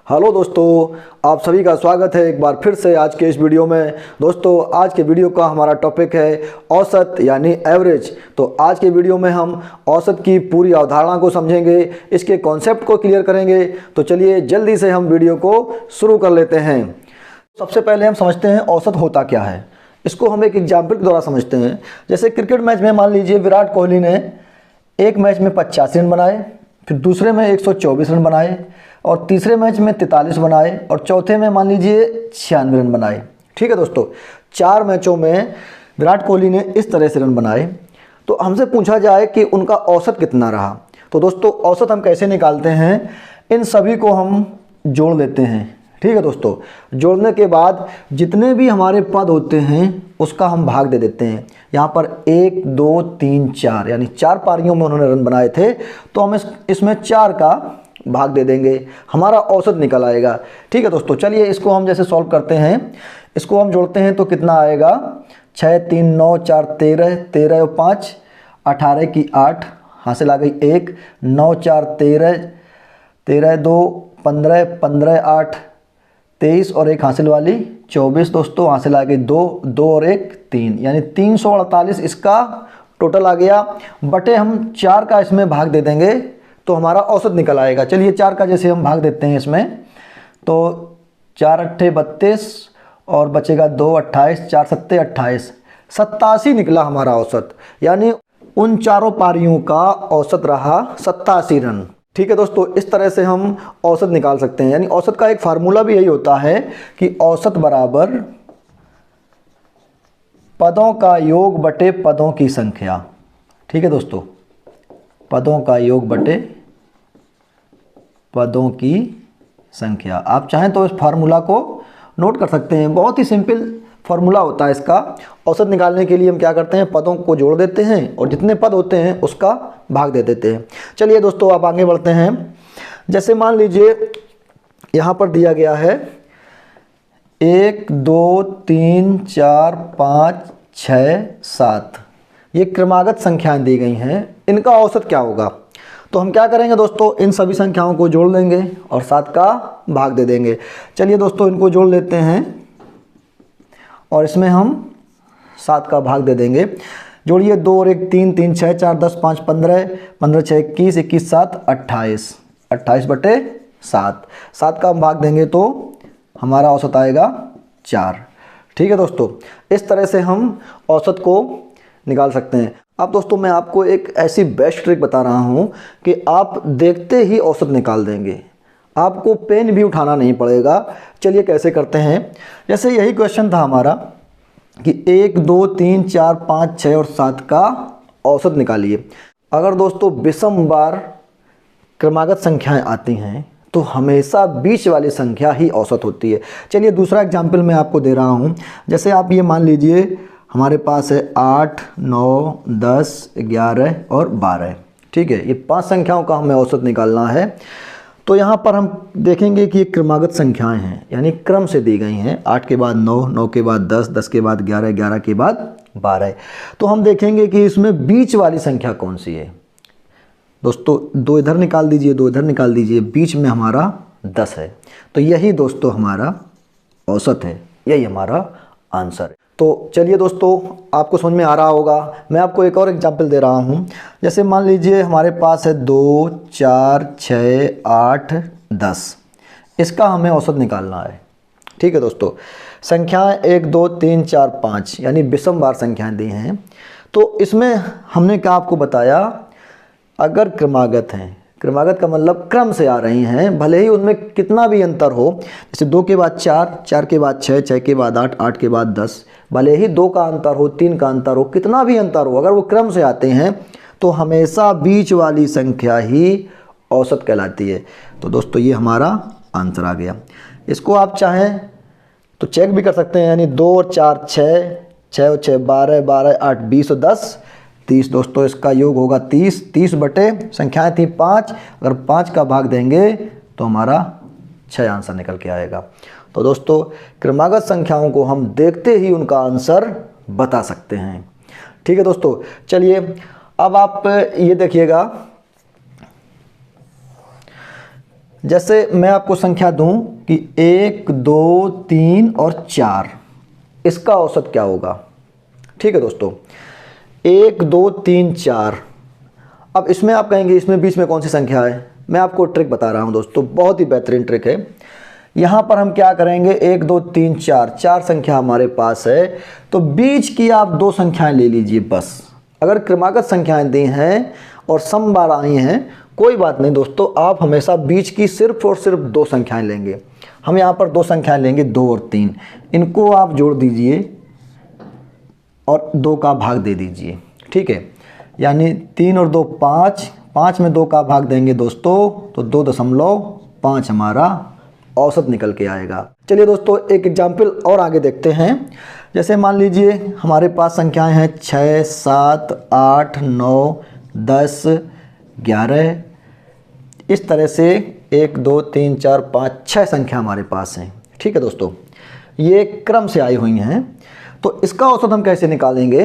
Hello दोस्तों, आप सभी का स्वागत है एक बार फिर से आज के इस वीडियो में। दोस्तों, आज के वीडियो का हमारा टॉपिक है औसत यानी एवरेज। तो आज के वीडियो में हम औसत की पूरी अवधारणा को समझेंगे, इसके कॉन्सेप्ट को क्लियर करेंगे। तो चलिए जल्दी से हम वीडियो को शुरू कर लेते हैं। सबसे पहले हम समझते हैं औसत होता क्या है। इसको हम एक एग्जाम्पल के द्वारा समझते हैं। जैसे क्रिकेट मैच में मान लीजिए विराट कोहली ने एक मैच में 85 रन बनाए, फिर दूसरे में 124 रन बनाए, और तीसरे मैच में 43 बनाए, और चौथे में मान लीजिए 96 रन बनाए। ठीक है दोस्तों, 4 मैचों में विराट कोहली ने इस तरह से रन बनाए। तो हमसे पूछा जाए कि उनका औसत कितना रहा। तो दोस्तों, औसत हम कैसे निकालते हैं, इन सभी को हम जोड़ लेते हैं। ठीक है दोस्तों, जोड़ने के बाद जितने भी हमारे पद होते हैं उसका हम भाग दे देते हैं। यहाँ पर 1 2 3 4 यानी 4 पारियों में उन्होंने रन बनाए थे, तो हम इसमें 4 का भाग दे देंगे, हमारा औसत निकल आएगा। ठीक है दोस्तों, चलिए इसको हम जैसे सॉल्व करते हैं, इसको हम जोड़ते हैं तो कितना आएगा। 6 3 9 4 13, 13 और 5 18 की 8, हासिल आ गई 1, 9 4 13, 13 2 15, 15 8 23 और 1 हासिल वाली 24 दोस्तों, हासिल आ गई 2, 2 और 1 3, यानी 348 इसका टोटल आ गया। बटे हम 4 का इसमें भाग दे देंगे तो हमारा औसत निकल आएगा। चलिए 4 का जैसे हम भाग देते हैं इसमें, तो 4 अट्ठे 32 और बचेगा 2 28, 4 सत्ते 28, 87 निकला हमारा औसत। यानी उन चारों पारियों का औसत रहा 87 रन। ठीक है दोस्तों, इस तरह से हम औसत निकाल सकते हैं। यानी औसत का एक फार्मूला भी यही होता है कि औसत बराबर पदों का योग बटे पदों की संख्या। ठीक है दोस्तों, पदों का योग बटे पदों की संख्या। आप चाहें तो इस फार्मूला को नोट कर सकते हैं। बहुत ही सिंपल फार्मूला होता है इसका। औसत निकालने के लिए हम क्या करते हैं, पदों को जोड़ देते हैं और जितने पद होते हैं उसका भाग दे देते हैं। चलिए दोस्तों, आप आगे बढ़ते हैं। जैसे मान लीजिए यहाँ पर दिया गया है 1 2 3 4 5 6 7, ये क्रमागत संख्याएं दी गई हैं। इनका औसत क्या होगा। तो हम क्या करेंगे दोस्तों, इन सभी संख्याओं को जोड़ लेंगे और 7 का भाग दे देंगे। चलिए दोस्तों, इनको जोड़ लेते हैं और इसमें हम 7 का भाग दे देंगे। जोड़िए 2 और 1 3, 3 6 4 10 5 15, 15 6 21, 21 7 28, 28 बटे 7, 7 का हम भाग देंगे तो हमारा औसत आएगा 4। ठीक है दोस्तों, इस तरह से हम औसत को निकाल सकते हैं। अब दोस्तों, मैं आपको एक ऐसी बेस्ट ट्रिक बता रहा हूं कि आप देखते ही औसत निकाल देंगे, आपको पेन भी उठाना नहीं पड़ेगा। चलिए कैसे करते हैं। जैसे यही क्वेश्चन था हमारा कि 1 2 3 4 5 6 और 7 का औसत निकालिए। अगर दोस्तों विषम बार क्रमागत संख्याएं आती हैं तो हमेशा बीच वाली संख्या ही औसत होती है। चलिए दूसरा एग्जाम्पल मैं आपको दे रहा हूं। जैसे आप ये मान लीजिए हमारे पास है 8 9 10 11 और 12। ठीक है, ये 5 संख्याओं का हमें औसत निकालना है। तो यहाँ पर हम देखेंगे कि ये क्रमागत संख्याएं हैं, यानी क्रम से दी गई हैं। 8 के बाद 9, 9 के बाद 10, 10 के बाद 11, 11 के बाद 12। तो हम देखेंगे कि इसमें बीच वाली संख्या कौन सी है। दोस्तों 2 इधर निकाल दीजिए, 2 इधर निकाल दीजिए, बीच में हमारा 10 है। तो यही दोस्तों हमारा औसत है, यही हमारा आंसर है। तो चलिए दोस्तों, आपको समझ में आ रहा होगा। मैं आपको एक और एग्जांपल दे रहा हूं। जैसे मान लीजिए हमारे पास है 2 4 6 8 10, इसका हमें औसत निकालना है। ठीक है दोस्तों, संख्याएं 1 2 3 4 5 यानी विषम बार संख्याएं दी हैं। तो इसमें हमने क्या आपको बताया, अगर क्रमागत हैं, क्रमागत का मतलब क्रम से आ रही हैं, भले ही उनमें कितना भी अंतर हो। जैसे 2 के बाद 4, 4 के बाद 6, 6 के बाद 8, 8 के बाद 10, भले ही 2 का अंतर हो, 3 का अंतर हो, कितना भी अंतर हो, अगर वो क्रम से आते हैं तो हमेशा बीच वाली संख्या ही औसत कहलाती है। तो दोस्तों ये हमारा आंसर आ गया। इसको आप चाहें तो चेक भी कर सकते हैं। यानी 2 और 4 6, 6 और 6 12, 12 8 20 और 10 30 दोस्तों, इसका योग होगा 30। 30 बटे संख्याएं थी 5, अगर 5 का भाग देंगे तो हमारा 6 आंसर निकल के आएगा। तो दोस्तों, क्रमागत संख्याओं को हम देखते ही उनका आंसर बता सकते हैं। ठीक है दोस्तों, चलिए अब आप ये देखिएगा, जैसे मैं आपको संख्या दूं कि 1, 2, 3 और 4, इसका औसत क्या होगा। ठीक है दोस्तों, 1, 2, 3, 4। अब इसमें आप कहेंगे इसमें बीच में कौन सी संख्या है। मैं आपको ट्रिक बता रहा हूं दोस्तों, बहुत ही बेहतरीन ट्रिक है। यहाँ पर हम क्या करेंगे, 1, 2, 3, 4, 4 संख्या हमारे पास है, तो बीच की आप 2 संख्याएं ले लीजिए बस। अगर क्रमागत संख्याएं दी हैं और सम बार आई हैं, कोई बात नहीं दोस्तों, आप हमेशा बीच की सिर्फ और सिर्फ 2 संख्याएं लेंगे। हम यहाँ पर 2 संख्याएं लेंगे, 2 और 3, इनको आप जोड़ दीजिए और 2 का भाग दे दीजिए। ठीक है, यानी 3 और 2 5, 5 में 2 का भाग देंगे दोस्तों तो 2.5 हमारा औसत निकल के आएगा। चलिए दोस्तों एक एग्जाम्पल और आगे देखते हैं। जैसे मान लीजिए हमारे पास संख्याएं हैं 6, 7, 8, 9, 10, 11, इस तरह से 1, 2, 3, 4, 5, 6 संख्या हमारे पास हैं। ठीक है दोस्तों, ये क्रम से आई हुई हैं। तो इसका औसत हम कैसे निकालेंगे,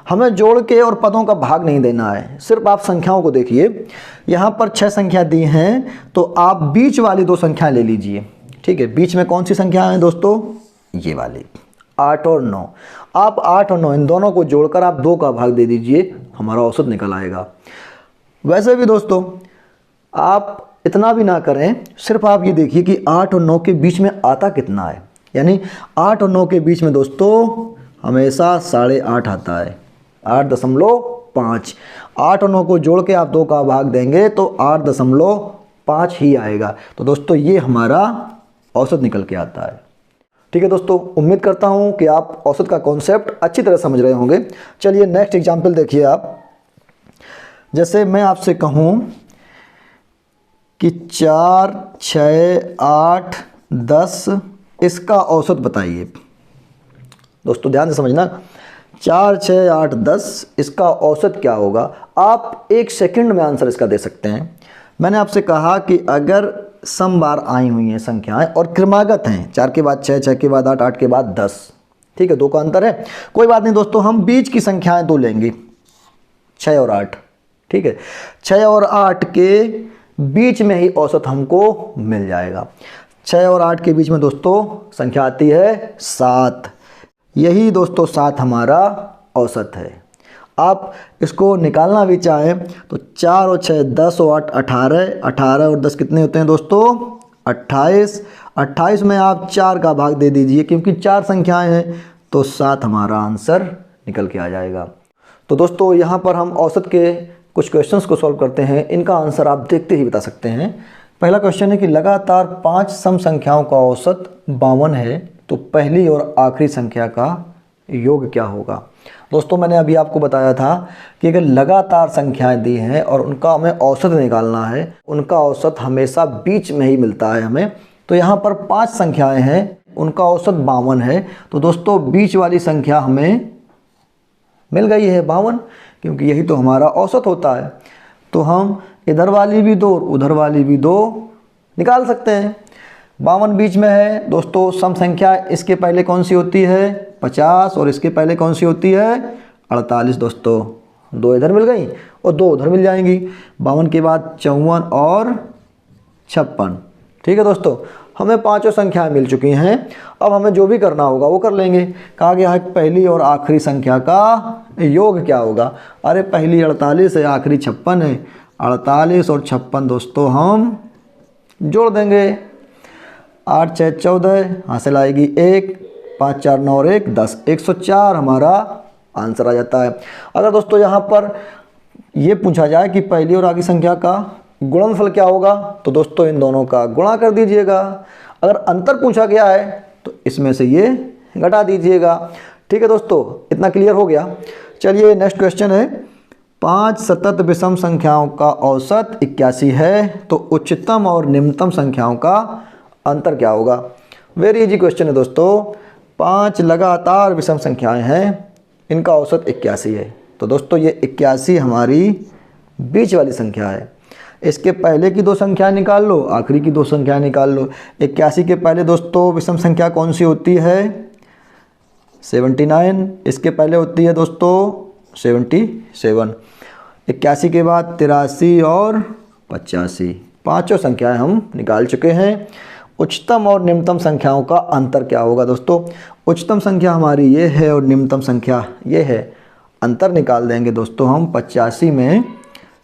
हमें जोड़ के और पदों का भाग नहीं देना है, सिर्फ आप संख्याओं को देखिए। यहाँ पर 6 संख्या दी हैं, तो आप बीच वाली 2 संख्याएं ले लीजिए। ठीक है, बीच में कौन सी संख्या है दोस्तों, ये वाली 8 और 9। आप 8 और 9 इन दोनों को जोड़कर आप 2 का भाग दे दीजिए, हमारा औसत निकल आएगा। वैसे भी दोस्तों आप इतना भी ना करें, सिर्फ आप ये देखिए कि 8 और 9 के बीच में आता कितना है। यानी 8 और 9 के बीच में दोस्तों हमेशा 8.5 आता है, 8.5। 8 और 9 को जोड़ के आप 2 का भाग देंगे तो 8.5 ही आएगा। तो दोस्तों ये हमारा औसत निकल के आता है। ठीक है दोस्तों, उम्मीद करता हूँ कि आप औसत का कॉन्सेप्ट अच्छी तरह समझ रहे होंगे। चलिए नेक्स्ट एग्जाम्पल देखिए आप। जैसे मैं आपसे कहूँ कि 4, 6, 8, 10, इसका औसत बताइए। दोस्तों ध्यान से समझना, 4, 6, 8, 10, इसका औसत क्या होगा। आप 1 सेकंड में आंसर इसका दे सकते हैं। मैंने आपसे कहा कि अगर सम बार आई हुई हैं संख्याएं और क्रमागत हैं, 4 के बाद 6, 6 के बाद 8, 8 के बाद 10, ठीक है, 2 का अंतर है, कोई बात नहीं दोस्तों, हम बीच की संख्याएं 2 लेंगे, 6 और 8। ठीक है, 6 और 8 के बीच में ही औसत हमको मिल जाएगा। 6 और 8 के बीच में दोस्तों संख्या आती है 7। यही दोस्तों 7 हमारा औसत है। आप इसको निकालना भी चाहें तो 4 और 6 10 और 8 18, 18 और 10 कितने होते हैं दोस्तों 28। 28 में आप 4 का भाग दे दीजिए, क्योंकि 4 संख्याएं हैं तो 7 हमारा आंसर निकल के आ जाएगा। तो दोस्तों यहाँ पर हम औसत के कुछ क्वेश्चंस को सॉल्व करते हैं, इनका आंसर आप देखते ही बता सकते हैं। पहला क्वेश्चन है कि लगातार 5 सम संख्याओं का औसत 52 है, तो पहली और आखिरी संख्या का योग क्या होगा। दोस्तों मैंने अभी आपको बताया था कि अगर लगातार संख्याएं दी हैं और उनका हमें औसत निकालना है, उनका औसत हमेशा बीच में ही मिलता है हमें। तो यहाँ पर 5 संख्याएं हैं, उनका औसत 52 है, तो दोस्तों बीच वाली संख्या हमें मिल गई है 52, क्योंकि यही तो हमारा औसत होता है। तो हम इधर वाली भी 2 और उधर वाली भी 2 निकाल सकते हैं। 52 बीच में है दोस्तों, सम संख्या इसके पहले कौन सी होती है 50 और इसके पहले कौन सी होती है 48। दोस्तों 2 इधर मिल गई और 2 उधर मिल जाएंगी। 52 के बाद 54 और 56। ठीक है दोस्तों, हमें 5 संख्याएं मिल चुकी हैं। अब हमें जो भी करना होगा वो कर लेंगे। कहा गया है पहली और आखिरी संख्या का योग क्या होगा। अरे पहली 48 है, आखिरी 56 है। 48 और 56 दोस्तों हम जोड़ देंगे। 8 6 14, हासिल आएगी 1, 5 4 9 और 1 10, 104 हमारा आंसर आ जाता है। अगर दोस्तों यहाँ पर ये पूछा जाए कि पहली और आखिरी संख्या का गुणनफल क्या होगा, तो दोस्तों इन दोनों का गुणा कर दीजिएगा। अगर अंतर पूछा गया है तो इसमें से ये घटा दीजिएगा। ठीक है दोस्तों, इतना क्लियर हो गया। चलिए नेक्स्ट क्वेश्चन है, 5 सतत विषम संख्याओं का औसत 81 है, तो उच्चतम और निम्नतम संख्याओं का अंतर क्या होगा। वेरी इजी क्वेश्चन है दोस्तों। 5 लगातार विषम संख्याएं हैं, इनका औसत 81 है, तो दोस्तों ये 81 हमारी बीच वाली संख्या है। इसके पहले की 2 संख्याएं निकाल लो, आखिरी की 2 संख्याएं निकाल लो। 81 के पहले दोस्तों विषम संख्या कौन सी होती है 79, इसके पहले होती है दोस्तों 77। 81 के बाद 83 और 85, पांचों संख्याएं हम निकाल चुके हैं। उच्चतम और निम्नतम संख्याओं का अंतर क्या होगा दोस्तों? उच्चतम संख्या हमारी ये है और निम्नतम संख्या ये है। अंतर निकाल देंगे दोस्तों हम। 85 में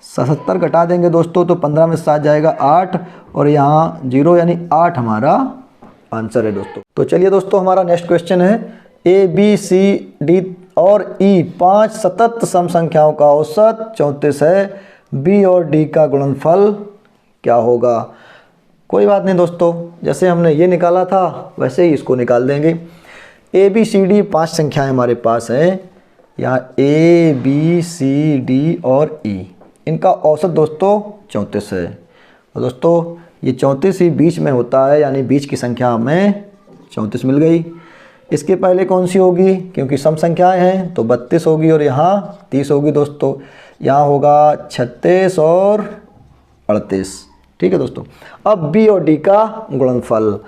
77 घटा देंगे दोस्तों तो 15 में 7 जाएगा 8 और यहाँ 0 यानी 8 हमारा आंसर है दोस्तों। तो चलिए दोस्तों हमारा नेक्स्ट क्वेश्चन है ए बी सी डी और ई 5 सतत सम संख्याओं का औसत 34 है। बी और डी का गुणनफल क्या होगा? कोई बात नहीं दोस्तों, जैसे हमने ये निकाला था वैसे ही इसको निकाल देंगे। ए बी सी डी 5 संख्याएं हमारे पास हैं। यहाँ ए बी सी डी और ई, इनका औसत दोस्तों 34 है। और दोस्तों ये 34 ही बीच में होता है, यानी बीच की संख्या हमें 34 मिल गई। इसके पहले कौन सी होगी? क्योंकि सम संख्याएं हैं तो 32 होगी और यहाँ 30 होगी दोस्तों। यहाँ होगा 36 और 38। ठीक है दोस्तों। अब बी और डी का गुणनफल,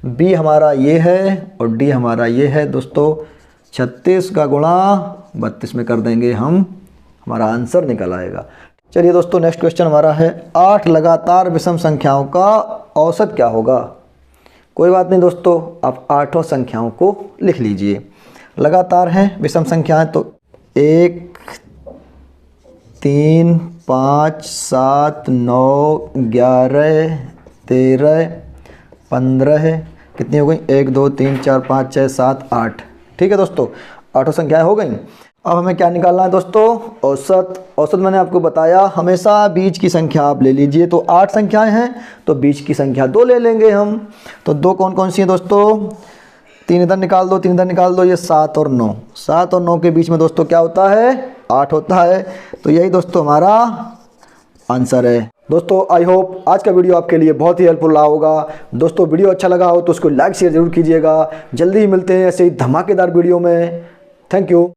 बी हमारा ये है और डी हमारा ये है दोस्तों। 36 का गुणा 32 में कर देंगे हम, हमारा आंसर निकल आएगा। चलिए दोस्तों नेक्स्ट क्वेश्चन हमारा है 8 लगातार विषम संख्याओं का औसत क्या होगा? कोई बात नहीं दोस्तों, आप 8 संख्याओं को लिख लीजिए। लगातार हैं विषम संख्याएं तो 1 3 5 7 9 11 13 15 कितनी हो गई? 1 2 3 4 5 6 7 8। ठीक है दोस्तों, 8 संख्याएं हो गई। अब हमें क्या निकालना है दोस्तों? औसत। औसत मैंने आपको बताया हमेशा बीच की संख्या आप ले लीजिए। तो 8 संख्याएं हैं तो बीच की संख्या 2 ले लेंगे हम। तो 2 कौन कौन सी हैं दोस्तों? 3 इधर निकाल दो, 3 इधर निकाल दो, ये 7 और 9। 7 और 9 के बीच में दोस्तों क्या होता है? 8 होता है। तो यही दोस्तों हमारा आंसर है। दोस्तों आई होप आज का वीडियो आपके लिए बहुत ही हेल्पफुल रहा होगा। दोस्तों वीडियो अच्छा लगा हो तो उसको लाइक शेयर जरूर कीजिएगा। जल्दी ही मिलते हैं ऐसे ही धमाकेदार वीडियो में। Thank you.